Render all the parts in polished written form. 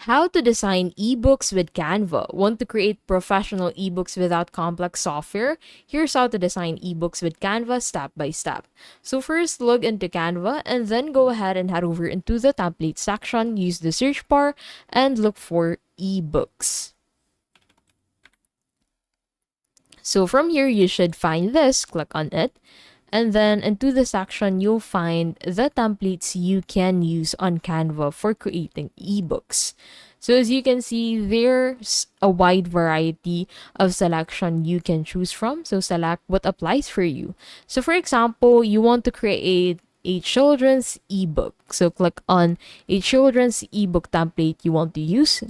How to design ebooks with Canva. Want to create professional ebooks without complex software? Here's how to design ebooks with Canva step by step. So first, log into Canva and then go ahead and head over into the template section, use the search bar and look for ebooks. So from here, you should find this, click on it. And then into the section, you'll find the templates you can use on Canva for creating ebooks. So as you can see, there's a wide variety of selection you can choose from. So select what applies for you. So for example, you want to create a children's ebook. So click on a children's ebook template you want to use.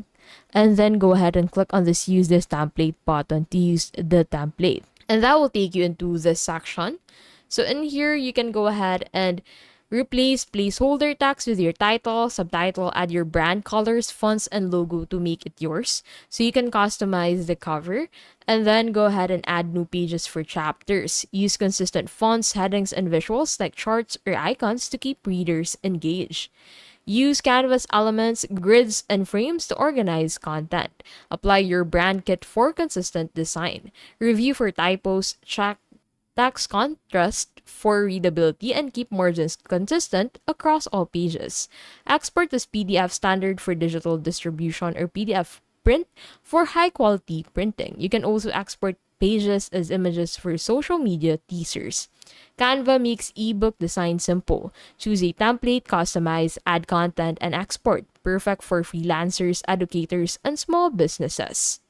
And then go ahead and click on this use this template button to use the template. And that will take you into this section. So in here, you can go ahead and replace placeholder text with your title, subtitle, add your brand colors, fonts, and logo to make it yours. So you can customize the cover and then go ahead and add new pages for chapters. Use consistent fonts, headings, and visuals like charts or icons to keep readers engaged. Use Canvas elements, grids, and frames to organize content. Apply your brand kit for consistent design. Review for typos, check text contrast for readability, and keep margins consistent across all pages. Export as PDF standard for digital distribution or PDF print for high quality printing. You can also export pages as images for social media teasers. Canva makes ebook design simple. Choose a template, customize, add content, and export. Perfect for freelancers, educators, and small businesses.